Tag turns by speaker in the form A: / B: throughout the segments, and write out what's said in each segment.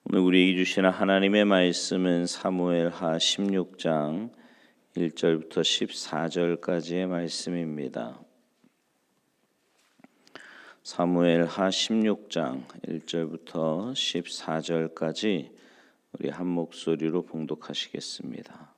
A: 오늘 우리에게 주시는 하나님의 말씀은 사무엘하 16장 1절부터 14절까지의 말씀입니다. 사무엘하 16장 1절부터 14절까지 우리 한 목소리로 봉독하시겠습니다.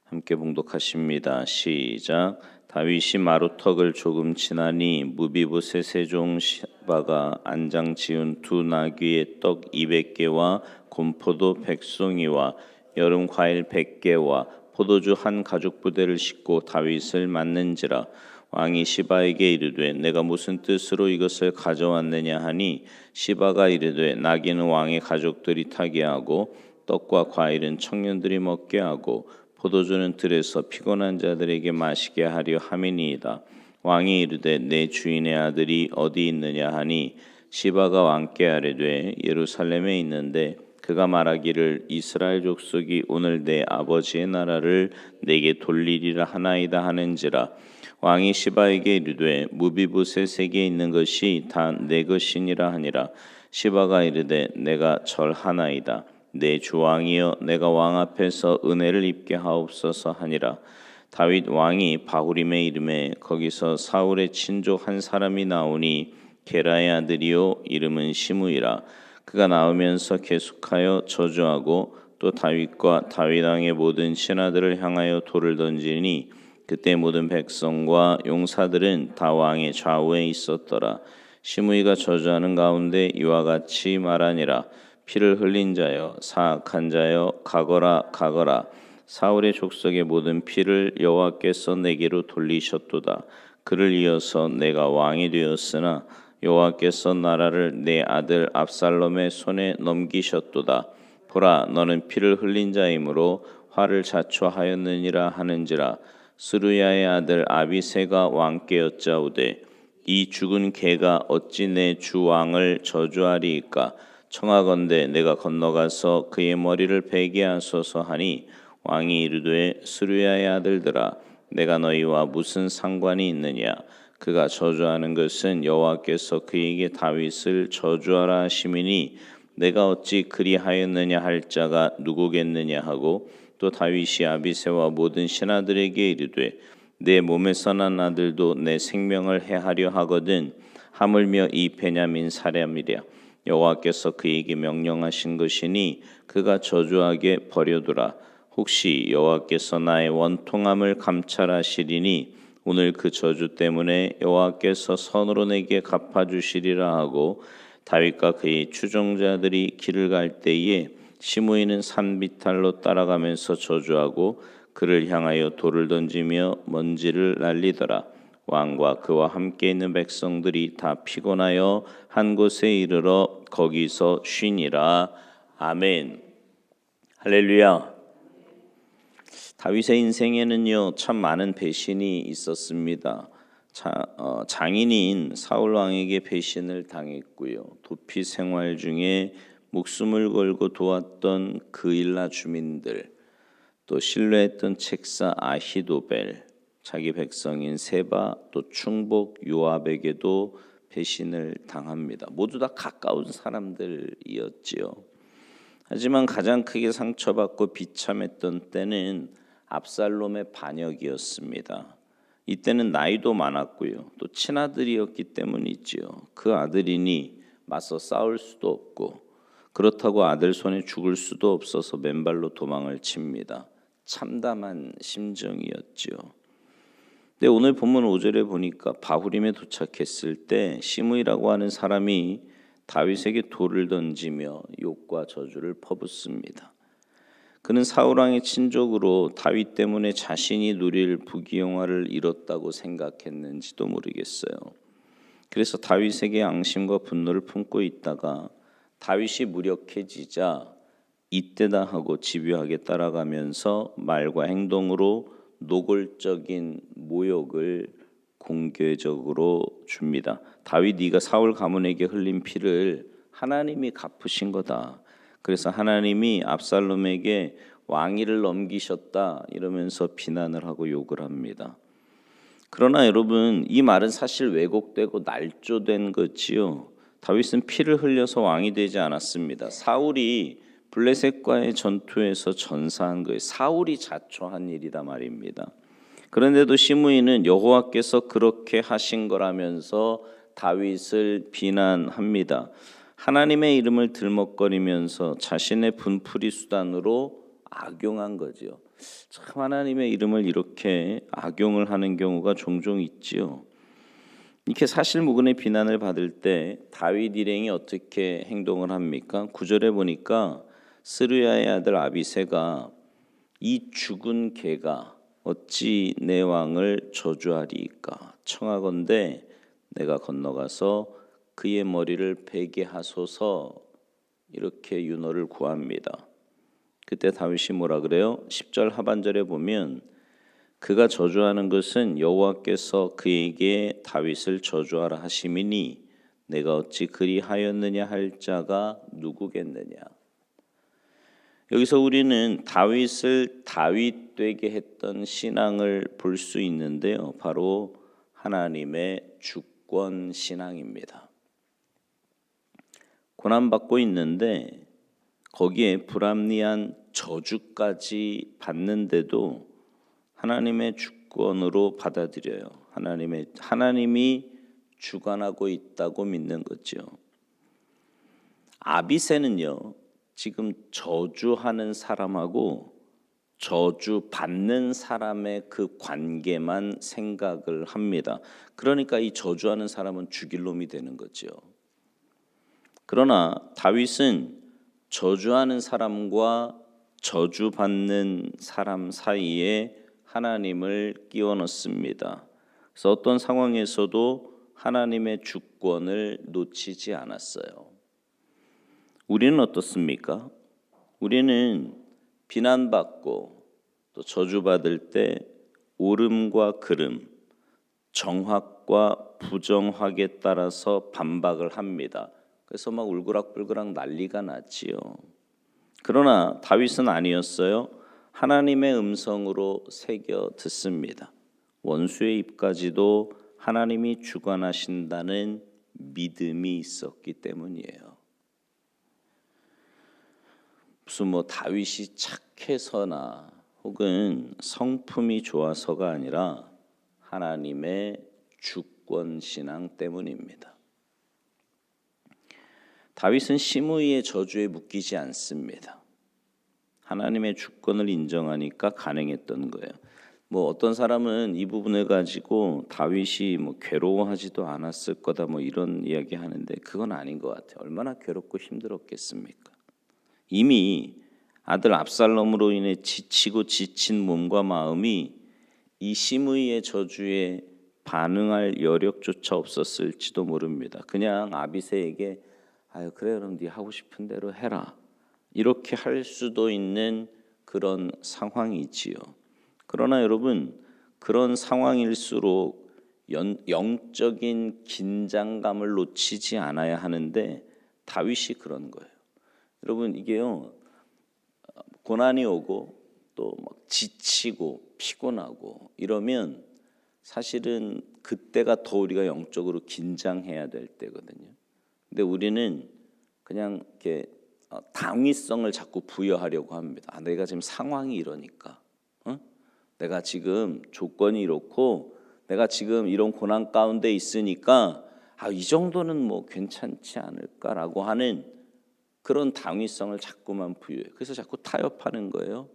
A: 함께 봉독하십니다. 시작. 다윗이 마루턱을 조금 지나니 무비보셋의 종 시바가 안장 지은 두 나귀의 떡 200개와 곰포도 100송이와 여름 과일 100개와 포도주 한 가죽 부대를 싣고 다윗을 맞는지라. 왕이 시바에게 이르되 내가 무슨 뜻으로 이것을 가져왔느냐 하니 시바가 이르되 나귀는 왕의 가족들이 타게 하고 떡과 과일은 청년들이 먹게 하고 포도주는 들에서 피곤한 자들에게 마시게 하려 함이니이다. 왕이 이르되 내 주인의 아들이 어디 있느냐 하니 시바가 왕께 아뢰되 예루살렘에 있는데 그가 말하기를 이스라엘 족속이 오늘 내 아버지의 나라를 내게 돌리리라 하나이다 하는지라. 왕이 시바에게 이르되 무비보셋에게 있는 것이 다 내 것이니라 하니라. 시바가 이르되 내가 절하나이다. 내 주왕이여 내가 왕 앞에서 은혜를 입게 하옵소서 하니라. 다윗 왕이 바후림에 이름에 거기서 사울의 친족 한 사람이 나오니 게라의 아들이요 이름은 시므이라. 그가 나오면서 계속하여 저주하고 또 다윗과 다윗 왕의 모든 신하들을 향하여 돌을 던지니 그때 모든 백성과 용사들은 다 왕의 좌우에 있었더라. 시므이가 저주하는 가운데 이와 같이 말하니라. 피를 흘린 자여 사악한 자여 가거라 가거라. 사울의 족속의 모든 피를 여호와께서 내게로 돌리셨도다. 그를 이어서 내가 왕이 되었으나 여호와께서 나라를 내 아들 압살롬의 손에 넘기셨도다. 보라 너는 피를 흘린 자이므로 화를 자초하였느니라 하는지라. 스루야의 아들 아비새가 왕께 여짜오되 이 죽은 개가 어찌 내 주 왕을 저주하리이까. 청하건대 내가 건너가서 그의 머리를 베게 하소서 하니 왕이 이르되 스루야의 아들들아 내가 너희와 무슨 상관이 있느냐. 그가 저주하는 것은 여호와께서 그에게 다윗을 저주하라 하심이니 내가 어찌 그리하였느냐 할 자가 누구겠느냐 하고 또 다윗이 아비새와 모든 신하들에게 이르되 내 몸에서 난 아들도 내 생명을 해하려 하거든 하물며 이 베냐민 사람이랴. 여호와께서 그에게 명령하신 것이니 그가 저주하게 버려두라. 혹시 여호와께서 나의 원통함을 감찰하시리니 오늘 그 저주 때문에 여호와께서 선으로 내게 갚아주시리라 하고 다윗과 그의 추종자들이 길을 갈 때에 시므이는 산비탈로 따라가면서 저주하고 그를 향하여 돌을 던지며 먼지를 날리더라. 왕과 그와 함께 있는 백성들이 다 피곤하여 한 곳에 이르러 거기서 쉬니라. 아멘. 할렐루야. 다윗의 인생에는요 참 많은 배신이 있었습니다. 장인인 사울 왕에게 배신을 당했고요. 도피 생활 중에 목숨을 걸고 도왔던 그일라 주민들, 또 신뢰했던 책사 아히도벨, 자기 백성인 세바, 또 충복 요압에게도 배신을 당합니다. 모두 다 가까운 사람들이었지요. 하지만 가장 크게 상처받고 비참했던 때는 압살롬의 반역이었습니다. 이때는 나이도 많았고요. 또 친아들이었기 때문이지요. 그 아들이니 맞서 싸울 수도 없고 그렇다고 아들 손에 죽을 수도 없어서 맨발로 도망을 칩니다. 참담한 심정이었지요. 근데 오늘 본문 5절에 보니까 바후림에 도착했을 때 시므이라고 하는 사람이 다윗에게 돌을 던지며 욕과 저주를 퍼붓습니다. 그는 사울왕의 친족으로 다윗 때문에 자신이 누릴 부귀영화를 잃었다고 생각했는지도 모르겠어요. 그래서 다윗에게 앙심과 분노를 품고 있다가 다윗이 무력해지자 이때다 하고 집요하게 따라가면서 말과 행동으로 노골적인 모욕을 공개적으로 줍니다. 다윗 네가 사울 가문에게 흘린 피를 하나님이 갚으신 거다. 그래서 하나님이 압살롬에게 왕위를 넘기셨다 이러면서 비난을 하고 욕을 합니다. 그러나 여러분 이 말은 사실 왜곡되고 날조된 거지요. 다윗은 피를 흘려서 왕이 되지 않았습니다. 사울이 블레셋과의 전투에서 전사한 거예요. 사울이 자초한 일이다 말입니다. 그런데도 시므이는 여호와께서 그렇게 하신 거라면서 다윗을 비난합니다. 하나님의 이름을 들먹거리면서 자신의 분풀이 수단으로 악용한 거지요. 참 하나님의 이름을 이렇게 악용을 하는 경우가 종종 있지요. 이렇게 사실무근의 비난을 받을 때 다윗 일행이 어떻게 행동을 합니까? 9절에 보니까 스루야의 아들 아비새가 이 죽은 개가 어찌 내 왕을 저주하리이까 청하건대 내가 건너가서 그의 머리를 베게 하소서 이렇게 윤호를 구합니다. 그때 다윗이 뭐라 그래요? 10절 하반절에 보면 그가 저주하는 것은 여호와께서 그에게 다윗을 저주하라 하심이니 내가 어찌 그리하였느냐 할 자가 누구겠느냐. 여기서 우리는 다윗을 다윗 되게 했던 신앙을 볼 수 있는데요. 바로 하나님의 주권 신앙입니다. 고난받고 있는데 거기에 불합리한 저주까지 받는데도 하나님의 주권으로 받아들여요. 하나님이 주관하고 있다고 믿는 거죠. 아비새는요, 지금 저주하는 사람하고 저주 받는 사람의 그 관계만 생각을 합니다. 그러니까 이 저주하는 사람은 죽일 놈이 되는 거죠. 그러나 다윗은 저주하는 사람과 저주받는 사람 사이에 하나님을 끼워 넣습니다. 그래서 어떤 상황에서도 하나님의 주권을 놓치지 않았어요. 우리는 어떻습니까? 우리는 비난받고 또 저주받을 때 옳음과 그름, 정확과 부정확에 따라서 반박을 합니다. 그래서 막 울그락불그락 난리가 났지요. 그러나 다윗은 아니었어요. 하나님의 음성으로 새겨 듣습니다. 원수의 입까지도 하나님이 주관하신다는 믿음이 있었기 때문이에요. 무슨 다윗이 착해서나 혹은 성품이 좋아서가 아니라 하나님의 주권 신앙 때문입니다. 다윗은 시므이의 저주에 묶이지 않습니다. 하나님의 주권을 인정하니까 가능했던 거예요. 어떤 사람은 이 부분을 가지고 다윗이 괴로워하지도 않았을 거다 이런 이야기 하는데 그건 아닌 것 같아요. 얼마나 괴롭고 힘들었겠습니까? 이미 아들 압살롬으로 인해 지치고 지친 몸과 마음이 이 시므이의 저주에 반응할 여력조차 없었을지도 모릅니다. 그냥 아비새에게 그래 그럼 네 하고 싶은 대로 해라 이렇게 할 수도 있는 그런 상황이지요. 그러나 여러분 그런 상황일수록 영적인 긴장감을 놓치지 않아야 하는데 다윗이 그런 거예요. 여러분 이게요 고난이 오고 또 지치고 피곤하고 이러면 사실은 그때가 더 우리가 영적으로 긴장해야 될 때거든요. 근데 우리는 그냥 이렇게 당위성을 자꾸 부여하려고 합니다. 내가 지금 상황이 이러니까, 내가 지금 조건이 이렇고, 내가 지금 이런 고난 가운데 있으니까 이 정도는 괜찮지 않을까라고 하는 그런 당위성을 자꾸만 부여해요. 그래서 자꾸 타협하는 거예요.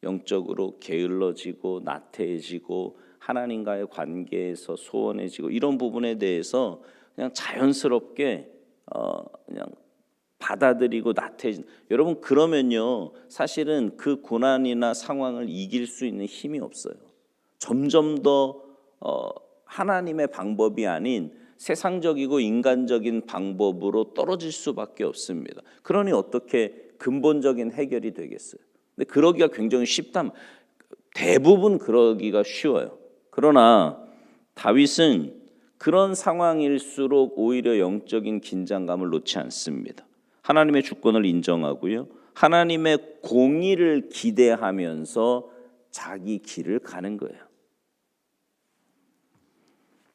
A: 영적으로 게을러지고 나태해지고 하나님과의 관계에서 소원해지고 이런 부분에 대해서 그냥 자연스럽게 그냥 받아들이고 나태해진. 여러분 그러면요 사실은 그 고난이나 상황을 이길 수 있는 힘이 없어요. 점점 더 하나님의 방법이 아닌 세상적이고 인간적인 방법으로 떨어질 수밖에 없습니다. 그러니 어떻게 근본적인 해결이 되겠어요? 근데 그러기가 굉장히 쉽다. 대부분 그러기가 쉬워요. 그러나 다윗은 그런 상황일수록 오히려 영적인 긴장감을 놓지 않습니다. 하나님의 주권을 인정하고요. 하나님의 공의를 기대하면서 자기 길을 가는 거예요.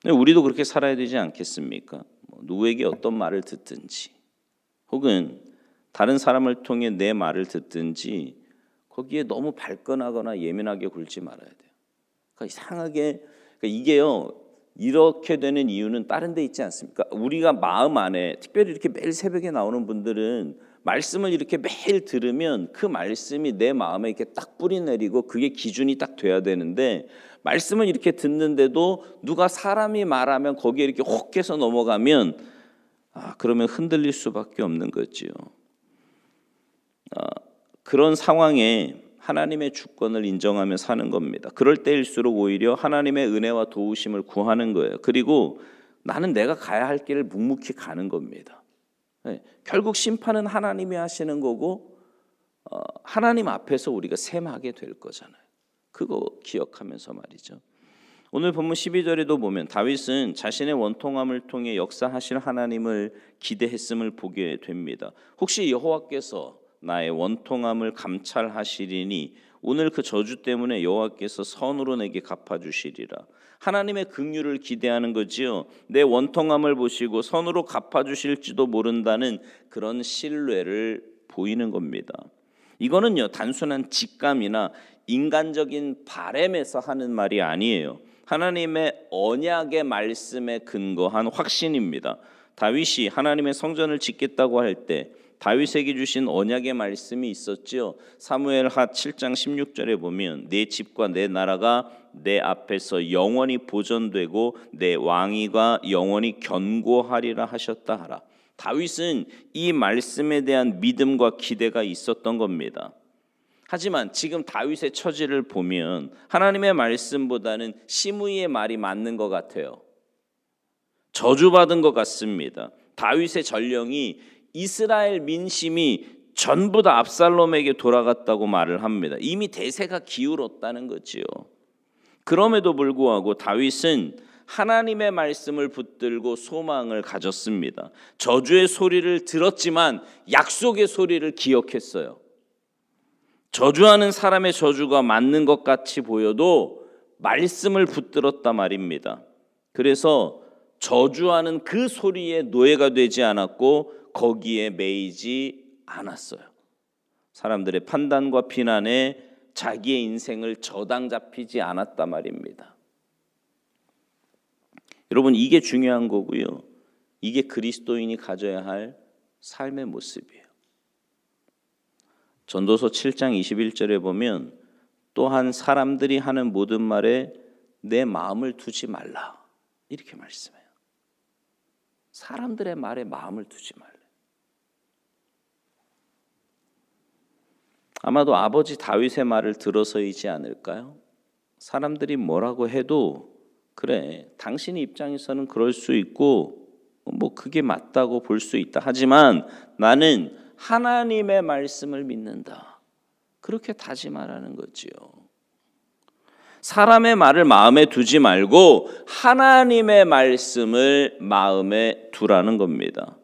A: 우리도 그렇게 살아야 되지 않겠습니까? 누구에게 어떤 말을 듣든지 혹은 다른 사람을 통해 내 말을 듣든지 거기에 너무 발끈하거나 예민하게 굴지 말아야 돼요. 그러니까 이상하게 이게요. 이렇게 되는 이유는 다른 데 있지 않습니까? 우리가 마음 안에 특별히 이렇게 매일 새벽에 나오는 분들은 말씀을 이렇게 매일 들으면 그 말씀이 내 마음에 이렇게 딱 뿌리 내리고 그게 기준이 딱 돼야 되는데 말씀을 이렇게 듣는데도 누가 사람이 말하면 거기에 이렇게 혹해서 넘어가면 그러면 흔들릴 수밖에 없는 거지요. 그런 상황에 하나님의 주권을 인정하며 사는 겁니다. 그럴 때일수록 오히려 하나님의 은혜와 도우심을 구하는 거예요. 그리고 나는 내가 가야 할 길을 묵묵히 가는 겁니다. 결국 심판은 하나님이 하시는 거고 하나님 앞에서 우리가 셈하게 될 거잖아요. 그거 기억하면서 말이죠. 오늘 본문 12절에도 보면 다윗은 자신의 원통함을 통해 역사하실 하나님을 기대했음을 보게 됩니다. 혹시 여호와께서 나의 원통함을 감찰하시리니 오늘 그 저주 때문에 여호와께서 선으로 내게 갚아주시리라. 하나님의 긍휼을 기대하는 거지요. 내 원통함을 보시고 선으로 갚아주실지도 모른다는 그런 신뢰를 보이는 겁니다. 이거는요 단순한 직감이나 인간적인 바램에서 하는 말이 아니에요. 하나님의 언약의 말씀에 근거한 확신입니다. 다윗이 하나님의 성전을 짓겠다고 할 때 다윗에게 주신 언약의 말씀이 있었지요. 사무엘하 7장 16절에 보면 내 집과 내 나라가 내 앞에서 영원히 보존되고 내 왕위가 영원히 견고하리라 하셨다 하라. 다윗은 이 말씀에 대한 믿음과 기대가 있었던 겁니다. 하지만 지금 다윗의 처지를 보면 하나님의 말씀보다는 시므이의 말이 맞는 것 같아요. 저주받은 것 같습니다. 다윗의 전령이 이스라엘 민심이 전부 다 압살롬에게 돌아갔다고 말을 합니다. 이미 대세가 기울었다는 거지요. 그럼에도 불구하고 다윗은 하나님의 말씀을 붙들고 소망을 가졌습니다. 저주의 소리를 들었지만 약속의 소리를 기억했어요. 저주하는 사람의 저주가 맞는 것 같이 보여도 말씀을 붙들었단 말입니다. 그래서 저주하는 그 소리에 노예가 되지 않았고 거기에 매이지 않았어요. 사람들의 판단과 비난에 자기의 인생을 저당 잡히지 않았단 말입니다. 여러분 이게 중요한 거고요. 이게 그리스도인이 가져야 할 삶의 모습이에요. 전도서 7장 21절에 보면 또한 사람들이 하는 모든 말에 내 마음을 두지 말라 이렇게 말씀해요. 사람들의 말에 마음을 두지 말라. 아마도 아버지 다윗의 말을 들어서이지 않을까요? 사람들이 뭐라고 해도 그래 당신의 입장에서는 그럴 수 있고 뭐 그게 맞다고 볼 수 있다. 하지만 나는 하나님의 말씀을 믿는다. 그렇게 다짐하라는 거지요. 사람의 말을 마음에 두지 말고 하나님의 말씀을 마음에 두라는 겁니다.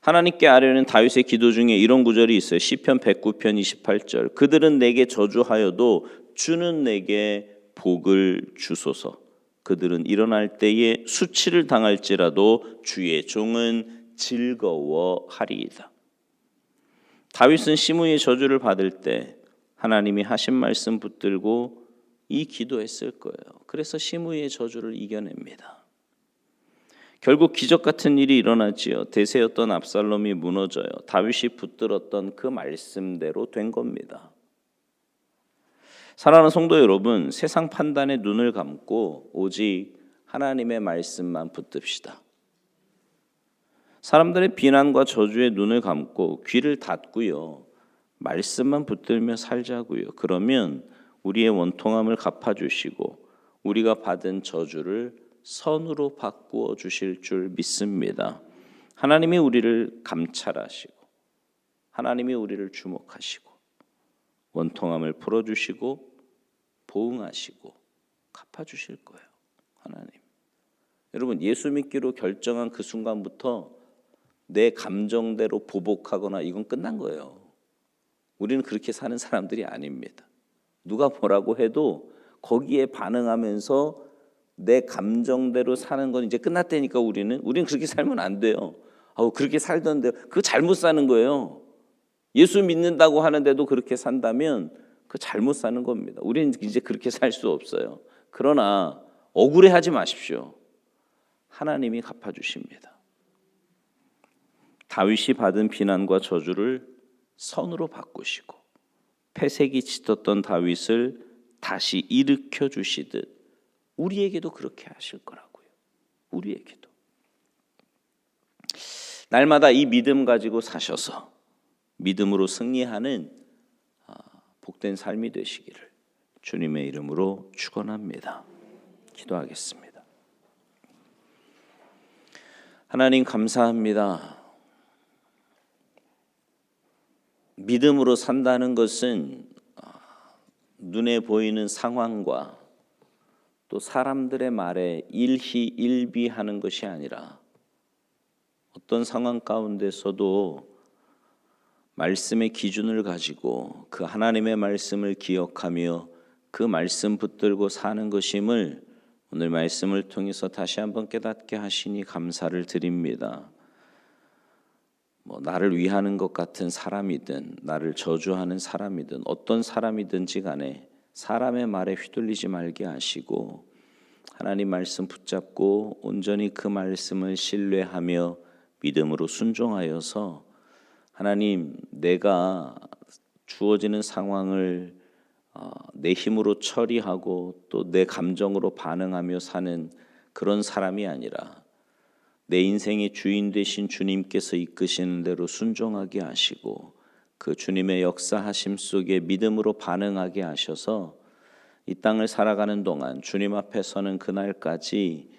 A: 하나님께 아뢰는 다윗의 기도 중에 이런 구절이 있어요. 시편 109편 28절. 그들은 내게 저주하여도 주는 내게 복을 주소서. 그들은 일어날 때에 수치를 당할지라도 주의 종은 즐거워하리이다. 다윗은 시므이의 저주를 받을 때 하나님이 하신 말씀 붙들고 이 기도했을 거예요. 그래서 시므이의 저주를 이겨냅니다. 결국 기적 같은 일이 일어나지요. 대세였던 압살롬이 무너져요. 다윗이 붙들었던 그 말씀대로 된 겁니다. 사랑하는 성도 여러분, 세상 판단에 눈을 감고 오직 하나님의 말씀만 붙듭시다. 사람들의 비난과 저주에 눈을 감고 귀를 닫고요. 말씀만 붙들며 살자고요. 그러면 우리의 원통함을 갚아주시고 우리가 받은 저주를 선으로 바꾸어 주실 줄 믿습니다. 하나님이 우리를 감찰하시고 하나님이 우리를 주목하시고 원통함을 풀어주시고 보응하시고 갚아주실 거예요. 하나님. 여러분 예수 믿기로 결정한 그 순간부터 내 감정대로 보복하거나 이건 끝난 거예요. 우리는 그렇게 사는 사람들이 아닙니다. 누가 뭐라고 해도 거기에 반응하면서 내 감정대로 사는 건 이제 끝났다니까. 우리는 그렇게 살면 안 돼요. 그렇게 살던데 그거 잘못 사는 거예요. 예수 믿는다고 하는데도 그렇게 산다면 그거 잘못 사는 겁니다. 우리는 이제 그렇게 살 수 없어요. 그러나 억울해하지 마십시오. 하나님이 갚아주십니다. 다윗이 받은 비난과 저주를 선으로 바꾸시고 패색이 짙었던 다윗을 다시 일으켜 주시듯 우리에게도 그렇게 하실 거라고요. 우리에게도. 날마다 이 믿음 가지고 사셔서 믿음으로 승리하는 복된 삶이 되시기를 주님의 이름으로 축원합니다. 기도하겠습니다. 하나님 감사합니다. 믿음으로 산다는 것은 눈에 보이는 상황과 또 사람들의 말에 일희일비하는 것이 아니라 어떤 상황 가운데서도 말씀의 기준을 가지고 그 하나님의 말씀을 기억하며 그 말씀 붙들고 사는 것임을 오늘 말씀을 통해서 다시 한번 깨닫게 하시니 감사를 드립니다. 나를 위하는 것 같은 사람이든 나를 저주하는 사람이든 어떤 사람이든지 간에 사람의 말에 휘둘리지 말게 하시고 하나님 말씀 붙잡고 온전히 그 말씀을 신뢰하며 믿음으로 순종하여서 하나님, 내가 주어지는 상황을 내 힘으로 처리하고 또 내 감정으로 반응하며 사는 그런 사람이 아니라 내 인생의 주인 되신 주님께서 이끄시는 대로 순종하게 하시고 그 주님의 역사하심 속에 믿음으로 반응하게 하셔서 이 땅을 살아가는 동안 주님 앞에 서는 그날까지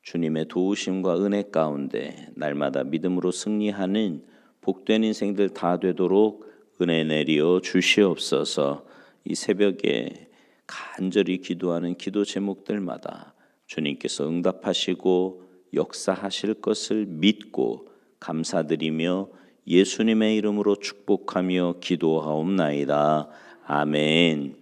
A: 주님의 도우심과 은혜 가운데 날마다 믿음으로 승리하는 복된 인생들 다 되도록 은혜 내리어 주시옵소서. 이 새벽에 간절히 기도하는 기도 제목들마다 주님께서 응답하시고 역사하실 것을 믿고 감사드리며 예수님의 이름으로 축복하며 기도하옵나이다. 아멘.